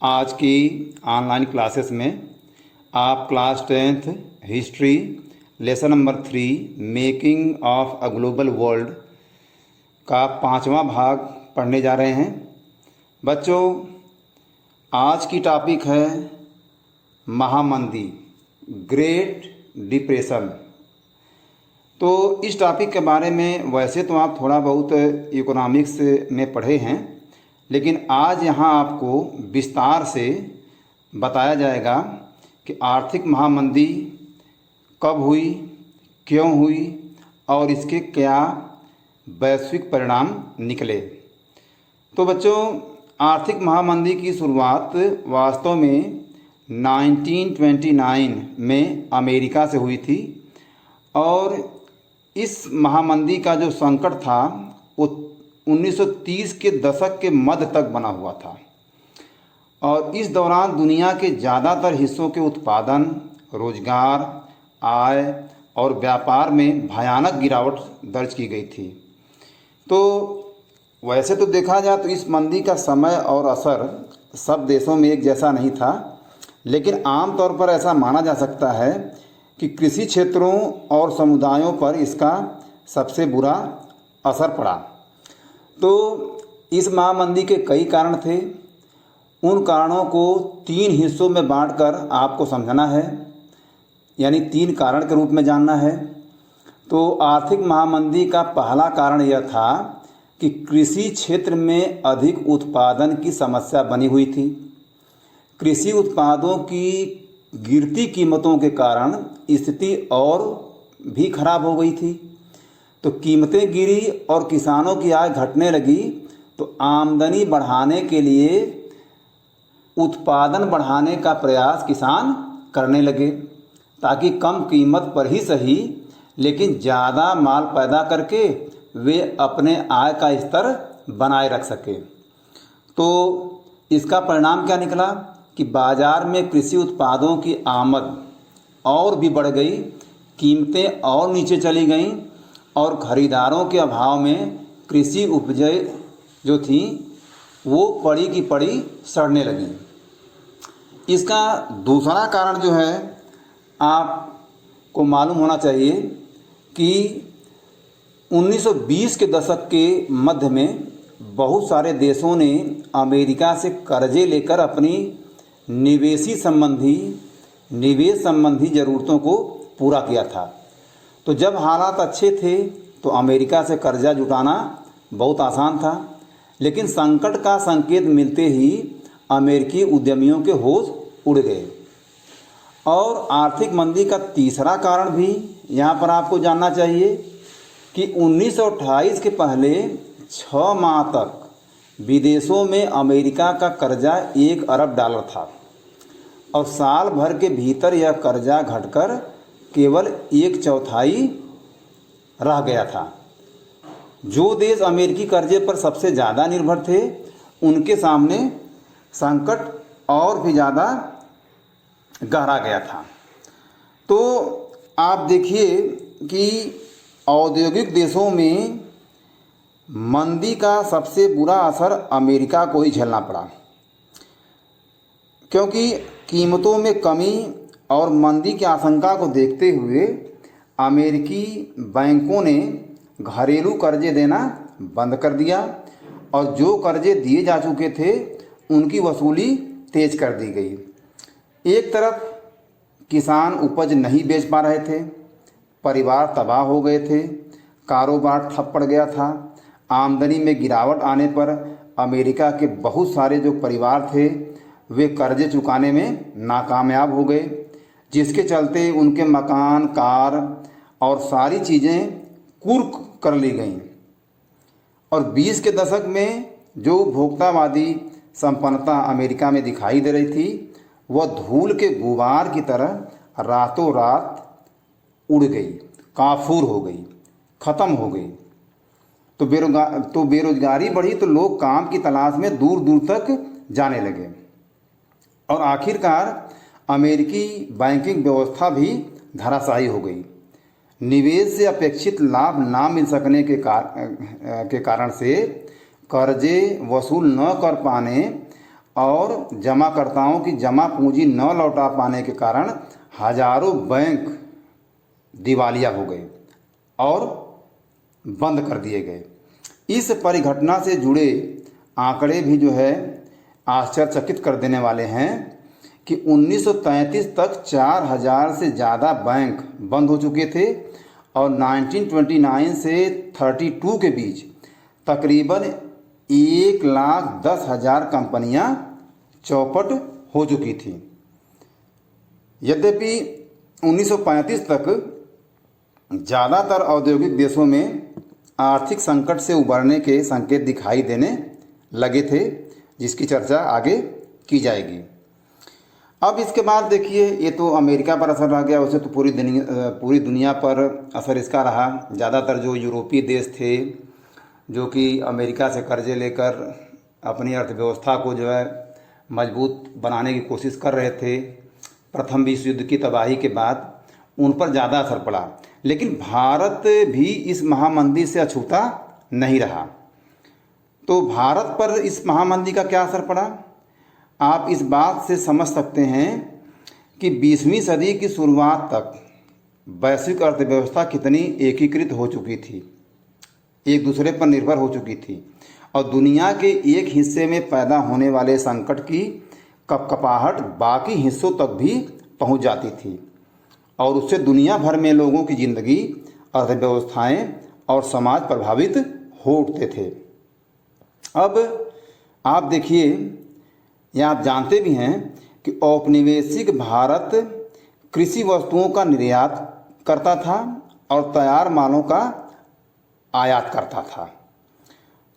आज की online classes में आप class 10th history lesson number 3 making of a global world का 5वां भाग पढ़ने जा रहे हैं। बच्चों, आज की टॉपिक है महामंदी, ग्रेट डिप्रेशन। तो इस टॉपिक के बारे में वैसे तो आप थोड़ा बहुत इकोनॉमिक्स में पढ़े हैं, लेकिन आज यहाँ आपको विस्तार से बताया जाएगा कि आर्थिक महामंदी कब हुई, क्यों हुई और इसके क्या वैश्विक परिणाम निकले। तो बच्चों, आर्थिक महामंदी की शुरुआत वास्तव में 1929 में अमेरिका से हुई थी और इस महामंदी का जो संकट था वो 1930 के दशक के मध्य तक बना हुआ था और इस दौरान दुनिया के ज़्यादातर हिस्सों के उत्पादन, रोजगार, आय और व्यापार में भयानक गिरावट दर्ज की गई थी। तो वैसे तो देखा जाए तो इस मंदी का समय और असर सब देशों में एक जैसा नहीं था, लेकिन आम तौर पर ऐसा माना जा सकता है कि कृषि क्षेत्रों और समुदायों पर इसका सबसे बुरा असर पड़ा। तो इस महामंदी के कई कारण थे। उन कारणों को 3 हिस्सों में बांटकर आपको समझना है, यानी 3 कारण के रूप में जानना है। तो आर्थिक महामंदी का पहला कारण यह था कि कृषि क्षेत्र में अधिक उत्पादन की समस्या बनी हुई थी। कृषि उत्पादों की गिरती कीमतों के कारण स्थिति और भी खराब हो गई थी। तो कीमतें गिरी और किसानों की आय घटने लगी, तो आमदनी बढ़ाने के लिए उत्पादन बढ़ाने का प्रयास किसान करने लगे ताकि कम कीमत पर ही सही लेकिन ज़्यादा माल पैदा करके वे अपने आय का स्तर बनाए रख सके। तो इसका परिणाम क्या निकला कि बाज़ार में कृषि उत्पादों की आमद और भी बढ़ गई, कीमतें और नीचे चली गईं और खरीदारों के अभाव में कृषि उपजें जो थी वो पड़ी की पड़ी सड़ने लगी। इसका दूसरा कारण जो है आपको मालूम होना चाहिए कि 1920 के दशक के मध्य में बहुत सारे देशों ने अमेरिका से कर्जे लेकर अपनी निवेश संबंधी ज़रूरतों को पूरा किया था। तो जब हालात अच्छे थे तो अमेरिका से कर्जा जुटाना बहुत आसान था, लेकिन संकट का संकेत मिलते ही अमेरिकी उद्यमियों के होश उड़ गए। और आर्थिक मंदी का तीसरा कारण भी यहाँ पर आपको जानना चाहिए कि 1928 के पहले 6 माह तक विदेशों में अमेरिका का कर्जा $1 अरब था और साल भर के भीतर यह कर्जा घटकर केवल 1/4 रह गया था। जो देश अमेरिकी कर्जे पर सबसे ज़्यादा निर्भर थे उनके सामने संकट और भी ज़्यादा गहरा गया था। तो आप देखिए कि औद्योगिक देशों में मंदी का सबसे बुरा असर अमेरिका को ही झेलना पड़ा, क्योंकि कीमतों में कमी और मंदी की आशंका को देखते हुए अमेरिकी बैंकों ने घरेलू कर्जे देना बंद कर दिया और जो कर्जे दिए जा चुके थे उनकी वसूली तेज कर दी गई। एक तरफ किसान उपज नहीं बेच पा रहे थे, परिवार तबाह हो गए थे, कारोबार ठप पड़ गया था। आमदनी में गिरावट आने पर अमेरिका के बहुत सारे जो परिवार थे वे कर्जे चुकाने में नाकामयाब हो गए, जिसके चलते उनके मकान, कार और सारी चीज़ें कुर्क कर ली गईं। और 20 के दशक में जो उपभोक्तावादी संपन्नता अमेरिका में दिखाई दे रही थी वह धूल के गुबार की तरह रातों रात उड़ गई, काफूर हो गई, ख़त्म हो गई। तो बेरोजगारी बढ़ी तो लोग काम की तलाश में दूर दूर तक जाने लगे और आखिरकार अमेरिकी बैंकिंग व्यवस्था भी धराशायी हो गई। निवेश से अपेक्षित लाभ ना मिल सकने के कारण से कर्जे वसूल न कर पाने और जमाकर्ताओं की जमा पूंजी न लौटा पाने के कारण हजारों बैंक दिवालिया हो गए और बंद कर दिए गए। इस परिघटना से जुड़े आंकड़े भी जो है आश्चर्यचकित कर देने वाले हैं कि 1933 तक 4000 से ज़्यादा बैंक बंद हो चुके थे और 1929 से 32 के बीच तकरीबन 1,10,000 कंपनियां चौपट हो चुकी थी। यद्यपि 1935 तक ज़्यादातर औद्योगिक देशों में आर्थिक संकट से उबरने के संकेत दिखाई देने लगे थे, जिसकी चर्चा आगे की जाएगी। अब इसके बाद देखिए, ये तो अमेरिका पर असर रह गया, उसे तो पूरी दुनिया पर असर इसका रहा। ज़्यादातर जो यूरोपीय देश थे जो कि अमेरिका से कर्जे लेकर अपनी अर्थव्यवस्था को जो है मजबूत बनाने की कोशिश कर रहे थे, प्रथम विश्व युद्ध की तबाही के बाद उन पर ज़्यादा असर पड़ा। लेकिन भारत भी इस महामंदी से अछूता नहीं रहा। तो भारत पर इस महामंदी का क्या असर पड़ा, आप इस बात से समझ सकते हैं कि 20वीं सदी की शुरुआत तक वैश्विक अर्थव्यवस्था कितनी एकीकृत हो चुकी थी, एक दूसरे पर निर्भर हो चुकी थी और दुनिया के एक हिस्से में पैदा होने वाले संकट की कपकपाहट बाकी हिस्सों तक भी पहुंच जाती थी और उससे दुनिया भर में लोगों की ज़िंदगी, अर्थव्यवस्थाएं और समाज प्रभावित हो उठते थे। अब आप देखिए, या आप जानते भी हैं कि औपनिवेशिक भारत कृषि वस्तुओं का निर्यात करता था और तैयार मालों का आयात करता था।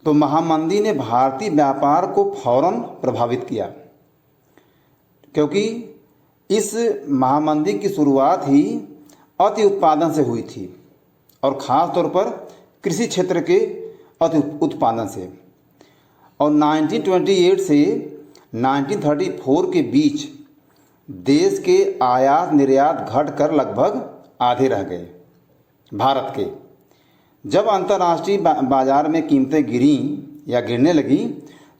तो महामंदी ने भारतीय व्यापार को फौरन प्रभावित किया, क्योंकि इस महामंदी की शुरुआत ही अति उत्पादन से हुई थी और ख़ास तौर पर कृषि क्षेत्र के अति उत्पादन से। और 1928 से 1934 के बीच देश के आयात निर्यात घटकर लगभग आधे रह गए। भारत के जब अंतर्राष्ट्रीय बाजार में कीमतें गिरी या गिरने लगी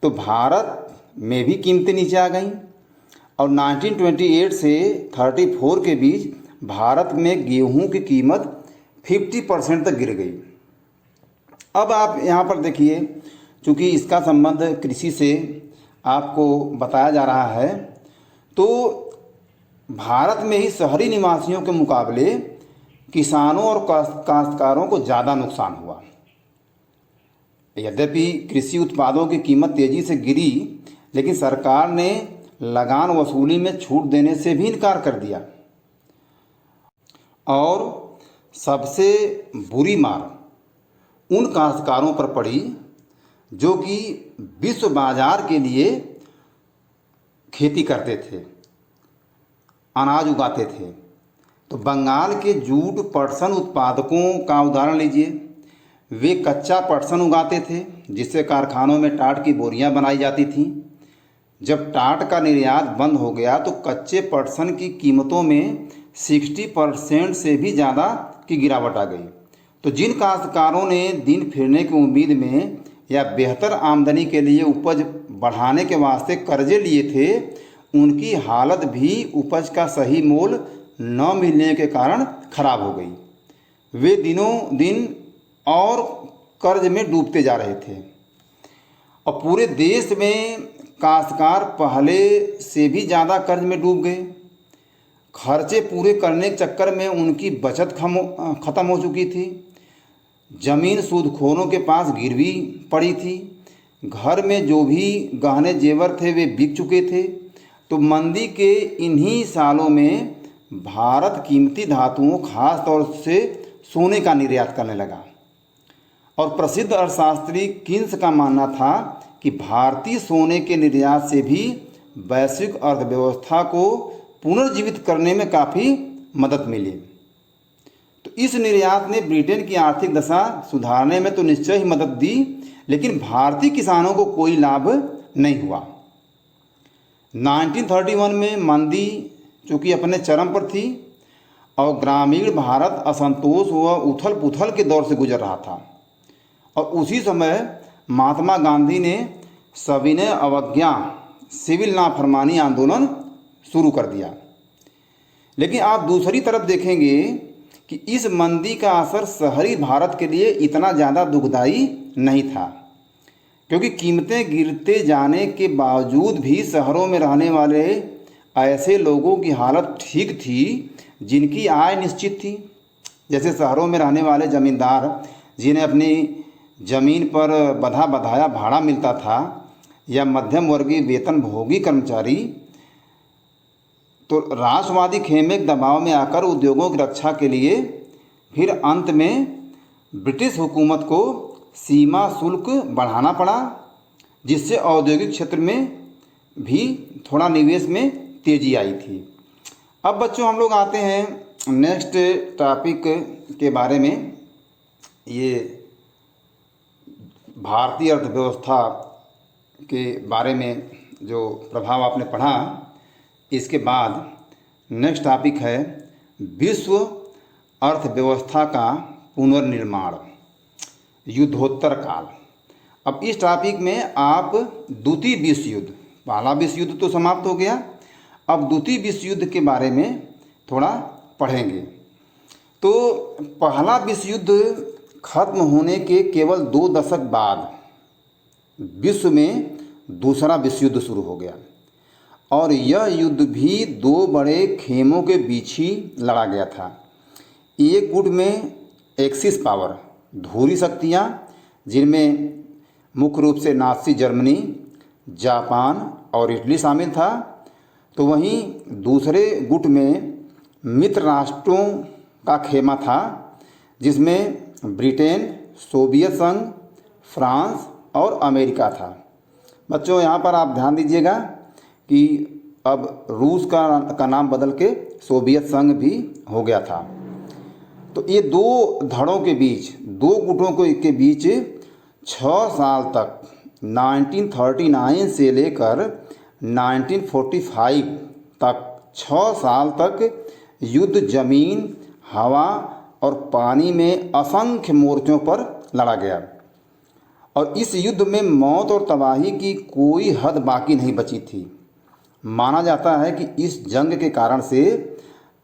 तो भारत में भी कीमतें नीचे आ गईं और 1928 से 34 के बीच भारत में गेहूं की कीमत 50% तक गिर गई। अब आप यहाँ पर देखिए, चूँकि इसका संबंध कृषि से आपको बताया जा रहा है, तो भारत में ही शहरी निवासियों के मुकाबले किसानों और काश्तकारों को ज़्यादा नुकसान हुआ। यद्यपि कृषि उत्पादों की कीमत तेज़ी से गिरी, लेकिन सरकार ने लगान वसूली में छूट देने से भी इनकार कर दिया और सबसे बुरी मार उन काश्तकारों पर पड़ी जो कि विश्व बाजार के लिए खेती करते थे, अनाज उगाते थे। तो बंगाल के जूट पटसन उत्पादकों का उदाहरण लीजिए। वे कच्चा पटसन उगाते थे जिससे कारखानों में टाट की बोरियां बनाई जाती थीं। जब टाट का निर्यात बंद हो गया तो कच्चे पटसन की कीमतों में 60% से भी ज़्यादा की गिरावट आ गई। तो जिन काश्तकारों ने दिन फिरने की उम्मीद में या बेहतर आमदनी के लिए उपज बढ़ाने के वास्ते कर्जे लिए थे, उनकी हालत भी उपज का सही मोल न मिलने के कारण खराब हो गई। वे दिनों दिन और कर्ज में डूबते जा रहे थे और पूरे देश में काश्तकार पहले से भी ज़्यादा कर्ज में डूब गए। खर्चे पूरे करने के चक्कर में उनकी बचत ख़त्म हो चुकी थी। ज़मीन सूदखोरों के पास गिरवी पड़ी थी। घर में जो भी गहने जेवर थे वे बिक चुके थे। तो मंदी के इन्हीं सालों में भारत कीमती धातुओं, खास तौर से सोने का निर्यात करने लगा और प्रसिद्ध अर्थशास्त्री किन्स का मानना था कि भारतीय सोने के निर्यात से भी वैश्विक अर्थव्यवस्था को पुनर्जीवित करने में काफ़ी मदद मिली। तो इस निर्यात ने ब्रिटेन की आर्थिक दशा सुधारने में तो निश्चय ही मदद दी, लेकिन भारतीय किसानों को कोई लाभ नहीं हुआ। 1931 में मंदी चूँकि अपने चरम पर थी और ग्रामीण भारत असंतोष व उथल पुथल के दौर से गुजर रहा था और उसी समय महात्मा गांधी ने सविनय अवज्ञा सिविल नाफरमानी आंदोलन शुरू कर दिया। लेकिन आप दूसरी तरफ देखेंगे कि इस मंदी का असर शहरी भारत के लिए इतना ज़्यादा दुखदाई नहीं था, क्योंकि कीमतें गिरते जाने के बावजूद भी शहरों में रहने वाले ऐसे लोगों की हालत ठीक थी जिनकी आय निश्चित थी। जैसे शहरों में रहने वाले ज़मींदार जिन्हें अपनी ज़मीन पर बधा बधाया भाड़ा मिलता था, या मध्यम वर्गीय वेतनभोगी कर्मचारी, तो राष्ट्रवादी खेमे के दबाव में आकर उद्योगों की रक्षा के लिए फिर अंत में ब्रिटिश हुकूमत को सीमा शुल्क बढ़ाना पड़ा, जिससे औद्योगिक क्षेत्र में भी थोड़ा निवेश में तेज़ी आई थी। अब बच्चों हम लोग आते हैं नेक्स्ट टॉपिक के बारे में। ये भारतीय अर्थव्यवस्था के बारे में जो प्रभाव आपने पढ़ा, इसके बाद नेक्स्ट टॉपिक है विश्व अर्थव्यवस्था का पुनर्निर्माण, युद्धोत्तर काल। अब इस टॉपिक में आप द्वितीय विश्व युद्ध, पहला विश्व युद्ध तो समाप्त हो गया, अब द्वितीय विश्व युद्ध के बारे में थोड़ा पढ़ेंगे। तो पहला विश्व युद्ध खत्म होने के केवल 2 दशक बाद विश्व में दूसरा विश्व युद्ध शुरू हो गया, और यह युद्ध भी 2 बड़े खेमों के बीच ही लड़ा गया था। एक गुट में एक्सिस पावर, धुरी शक्तियाँ, जिनमें मुख्य रूप से नाज़ी जर्मनी, जापान और इटली शामिल था, तो वहीं दूसरे गुट में मित्र राष्ट्रों का खेमा था, जिसमें ब्रिटेन, सोवियत संघ, फ्रांस और अमेरिका था। बच्चों यहाँ पर आप ध्यान दीजिएगा कि अब रूस का नाम बदल के सोवियत संघ भी हो गया था। तो ये 2 धड़ों के बीच, 2 गुटों के बीच 6 साल तक 1939 से लेकर 1945 तक 6 साल तक युद्ध ज़मीन, हवा और पानी में असंख्य मोर्चों पर लड़ा गया, और इस युद्ध में मौत और तबाही की कोई हद बाकी नहीं बची थी। माना जाता है कि इस जंग के कारण से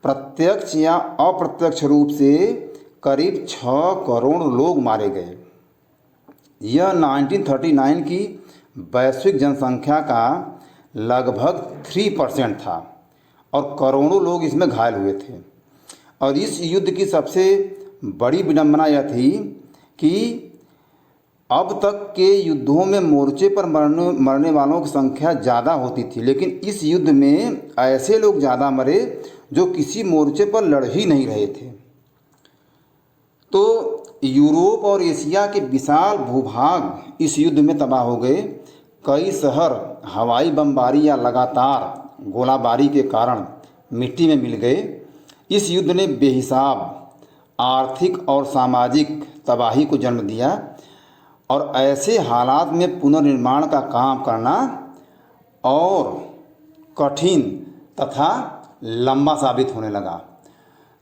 प्रत्यक्ष या अप्रत्यक्ष रूप से करीब 6 करोड़ लोग मारे गए। यह 1939 की वैश्विक जनसंख्या का लगभग 3% था, और करोड़ों लोग इसमें घायल हुए थे। और इस युद्ध की सबसे बड़ी विडंबना यह थी कि अब तक के युद्धों में मोर्चे पर मरने वालों की संख्या ज़्यादा होती थी, लेकिन इस युद्ध में ऐसे लोग ज़्यादा मरे जो किसी मोर्चे पर लड़ ही नहीं रहे थे। तो यूरोप और एशिया के विशाल भूभाग इस युद्ध में तबाह हो गए। कई शहर हवाई बमबारी या लगातार गोलाबारी के कारण मिट्टी में मिल गए। इस युद्ध ने बेहिसाब आर्थिक और सामाजिक तबाही को जन्म दिया, और ऐसे हालात में पुनर्निर्माण का काम करना और कठिन तथा लंबा साबित होने लगा।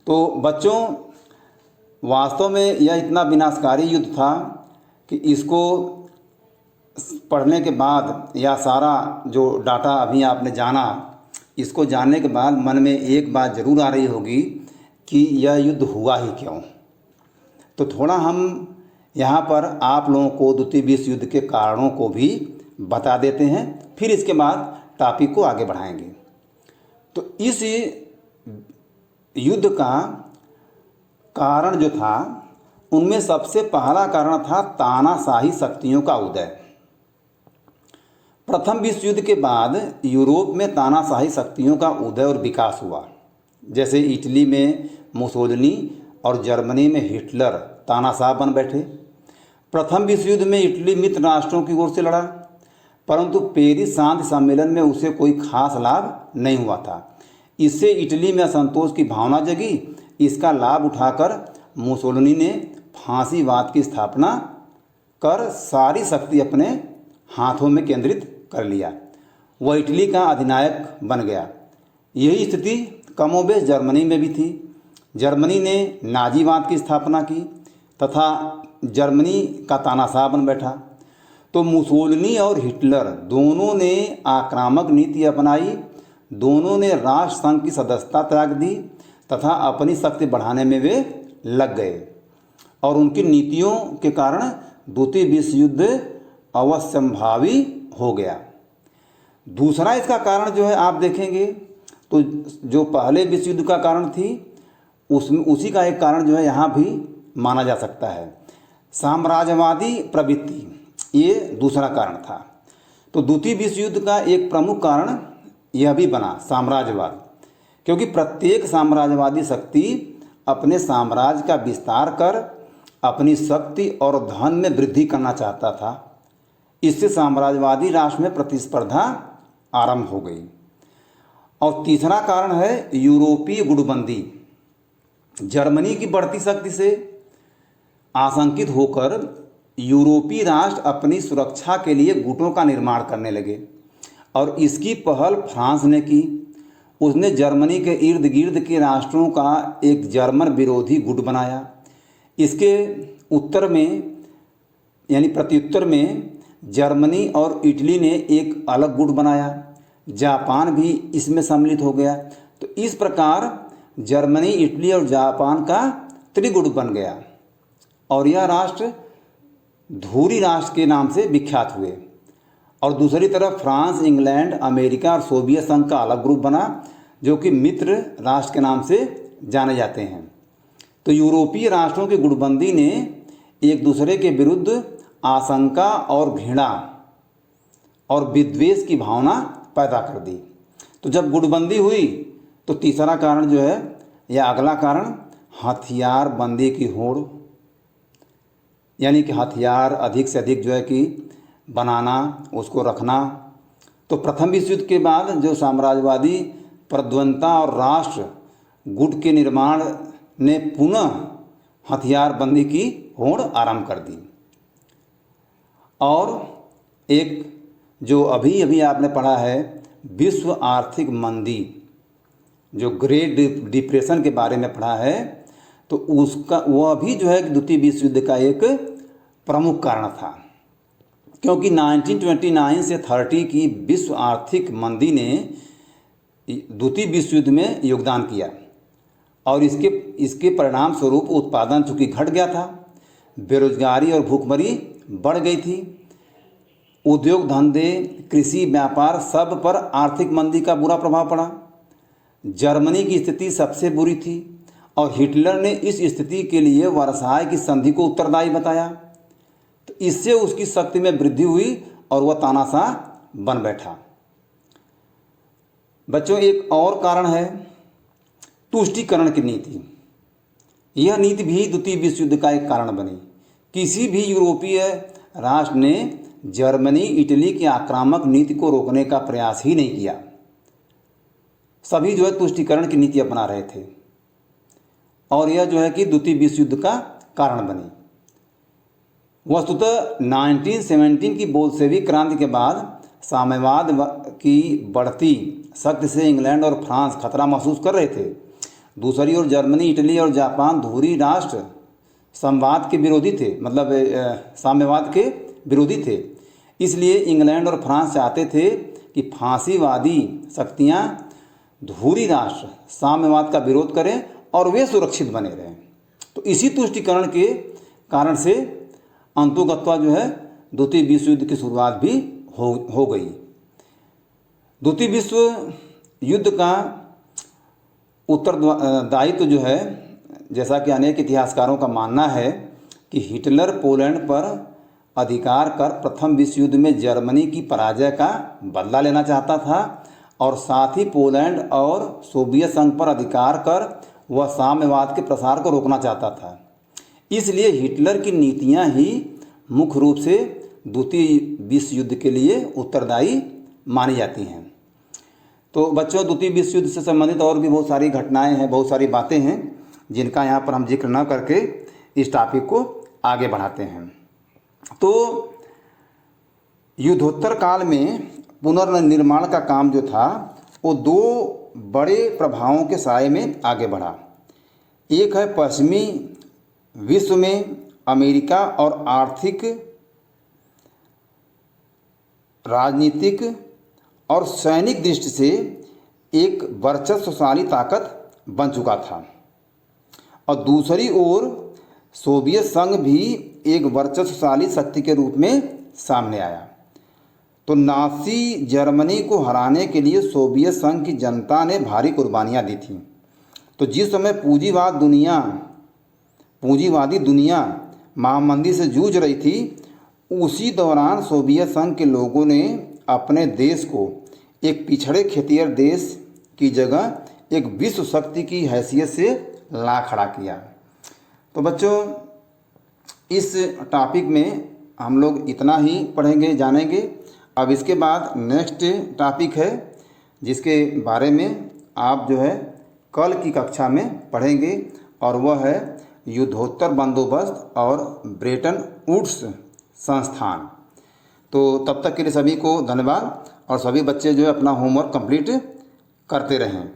तो बच्चों, वास्तव में यह इतना विनाशकारी युद्ध था कि इसको पढ़ने के बाद या सारा जो डाटा अभी आपने जाना, इसको जानने के बाद मन में एक बात ज़रूर आ रही होगी कि यह युद्ध हुआ ही क्यों। तो थोड़ा हम यहाँ पर आप लोगों को द्वितीय विश्व युद्ध के कारणों को भी बता देते हैं, फिर इसके बाद टॉपिक को आगे बढ़ाएंगे। तो इस युद्ध का कारण जो था, उनमें सबसे पहला कारण था तानाशाही शक्तियों का उदय। प्रथम विश्व युद्ध के बाद यूरोप में तानाशाही शक्तियों का उदय और विकास हुआ। जैसे इटली में मुसोलिनी और जर्मनी में हिटलर तानाशाह बन बैठे। प्रथम विश्व युद्ध में इटली मित्र राष्ट्रों की ओर से लड़ा, परंतु पेरिस शांति सम्मेलन में उसे कोई खास लाभ नहीं हुआ था। इससे इटली में असंतोष की भावना जगी। इसका लाभ उठाकर मुसोलिनी ने फांसीवाद की स्थापना कर सारी शक्ति अपने हाथों में केंद्रित कर लिया। वह इटली का अधिनायक बन गया। यही स्थिति कमोबेश जर्मनी में भी थी। जर्मनी ने नाजीवाद की स्थापना की तथा जर्मनी का तानाशाह बन बैठा। तो मुसोलिनी और हिटलर दोनों ने आक्रामक नीति अपनाई, दोनों ने राष्ट्र संघ की सदस्यता त्याग दी तथा अपनी शक्ति बढ़ाने में वे लग गए और उनकी नीतियों के कारण द्वितीय विश्व युद्ध अवश्यंभावी हो गया। दूसरा इसका कारण जो है आप देखेंगे तो जो पहले विश्व युद्ध का कारण थी उसमें उसी का एक कारण जो है यहाँ भी माना जा सकता है, साम्राज्यवादी प्रवृत्ति, ये दूसरा कारण था। तो द्वितीय विश्व युद्ध का एक प्रमुख कारण यह भी बना साम्राज्यवाद, क्योंकि प्रत्येक साम्राज्यवादी शक्ति अपने साम्राज्य का विस्तार कर अपनी शक्ति और धन में वृद्धि करना चाहता था। इससे साम्राज्यवादी राष्ट्र में प्रतिस्पर्धा आरंभ हो गई। और तीसरा कारण है यूरोपीय गुटबंदी। जर्मनी की बढ़ती शक्ति से आशंकित होकर यूरोपीय राष्ट्र अपनी सुरक्षा के लिए गुटों का निर्माण करने लगे और इसकी पहल फ्रांस ने की। उसने जर्मनी के इर्द गिर्द के राष्ट्रों का एक जर्मन विरोधी गुट बनाया। इसके उत्तर में यानी प्रत्युत्तर में जर्मनी और इटली ने एक अलग गुट बनाया, जापान भी इसमें सम्मिलित हो गया। तो इस प्रकार जर्मनी, इटली और जापान का त्रिगुट बन गया और यह राष्ट्र धुरी राष्ट्र के नाम से विख्यात हुए। और दूसरी तरफ फ्रांस, इंग्लैंड, अमेरिका और सोवियत संघ का अलग ग्रुप बना जो कि मित्र राष्ट्र के नाम से जाने जाते हैं। तो यूरोपीय राष्ट्रों की गुटबंदी ने एक दूसरे के विरुद्ध आशंका और घृणा और विद्वेष की भावना पैदा कर दी। तो जब गुटबंदी हुई तो तीसरा कारण जो है या अगला कारण हथियार बंदी की होड़, यानी कि हथियार अधिक से अधिक जो है कि बनाना, उसको रखना। तो प्रथम विश्व युद्ध के बाद जो साम्राज्यवादी प्रद्वंद्वता और राष्ट्र गुट के निर्माण ने पुनः हथियार बंदी की होड़ आरंभ कर दी। और एक जो अभी अभी आपने पढ़ा है विश्व आर्थिक मंदी, जो ग्रेट डिप्रेशन के बारे में पढ़ा है, तो उसका वह भी जो है द्वितीय विश्व युद्ध का एक प्रमुख कारण था, क्योंकि 1929 से 30 की विश्व आर्थिक मंदी ने द्वितीय विश्व युद्ध में योगदान किया और इसके परिणाम स्वरूप उत्पादन चूँकि घट गया था, बेरोजगारी और भूखमरी बढ़ गई थी, उद्योग धंधे, कृषि, व्यापार सब पर आर्थिक मंदी का बुरा प्रभाव पड़ा। जर्मनी की स्थिति सबसे बुरी थी और हिटलर ने इस स्थिति के लिए वर्साय की संधि को उत्तरदायी बताया। तो इससे उसकी शक्ति में वृद्धि हुई और वह तानाशाह बन बैठा। बच्चों, एक और कारण है तुष्टीकरण की नीति। यह नीति भी द्वितीय विश्व युद्ध का एक कारण बनी। किसी भी यूरोपीय राष्ट्र ने जर्मनी, इटली की आक्रामक नीति को रोकने का प्रयास ही नहीं किया। सभी जो है तुष्टीकरण की नीति अपना रहे थे और यह जो है कि द्वितीय विश्व युद्ध का कारण बनी। वस्तुतः 1917 की बोल्शेविक क्रांति के बाद साम्यवाद की बढ़ती शक्ति से इंग्लैंड और फ्रांस खतरा महसूस कर रहे थे। दूसरी ओर जर्मनी, इटली और जापान धुरी राष्ट्र संवाद के विरोधी थे, मतलब साम्यवाद के विरोधी थे। इसलिए इंग्लैंड और फ्रांस चाहते थे कि फांसीवादी शक्तियां धुरी राष्ट्र साम्यवाद का विरोध करें और वे सुरक्षित बने रहें। तो इसी तुष्टीकरण के कारण से अंतोगत्वा जो है द्वितीय विश्व युद्ध की शुरुआत भी हो गई। द्वितीय विश्व युद्ध का उत्तरदायित्व जो है, जैसा कि अनेक इतिहासकारों का मानना है कि हिटलर पोलैंड पर अधिकार कर प्रथम विश्व युद्ध में जर्मनी की पराजय का बदला लेना चाहता था और साथ ही पोलैंड और सोवियत संघ पर अधिकार कर वह साम्यवाद के प्रसार को रोकना चाहता था। इसलिए हिटलर की नीतियां ही मुख्य रूप से द्वितीय विश्व युद्ध के लिए उत्तरदायी मानी जाती हैं। तो बच्चों, द्वितीय विश्व युद्ध से संबंधित और भी बहुत सारी घटनाएं हैं, बहुत सारी बातें हैं जिनका यहाँ पर हम जिक्र न करके इस टॉपिक को आगे बढ़ाते हैं। तो युद्धोत्तर काल में पुनर्निर्माण का काम जो था वो दो बड़े प्रभावों के साये में आगे बढ़ा। एक है पश्चिमी विश्व में अमेरिका और आर्थिक राजनीतिक और सैनिक दृष्टि से एक वर्चस्वशाली ताकत बन चुका था और दूसरी ओर सोवियत संघ भी एक वर्चस्वशाली शक्ति के रूप में सामने आया। तो नाज़ी जर्मनी को हराने के लिए सोवियत संघ की जनता ने भारी कुर्बानियाँ दी थीं। तो जिस समय पूंजीवादी दुनिया महामंदी से जूझ रही थी, उसी दौरान सोवियत संघ के लोगों ने अपने देश को एक पिछड़े खेतिहर देश की जगह एक विश्व शक्ति की हैसियत से ला खड़ा किया। तो बच्चों, इस टॉपिक में हम लोग इतना ही पढ़ेंगे, जानेंगे। अब इसके बाद नेक्स्ट टॉपिक है जिसके बारे में आप जो है कल की कक्षा में पढ़ेंगे, और वह है युद्धोत्तर बंदोबस्त और ब्रेटन वुड्स संस्थान। तो तब तक के लिए सभी को धन्यवाद, और सभी बच्चे जो है अपना होमवर्क कंप्लीट करते रहें।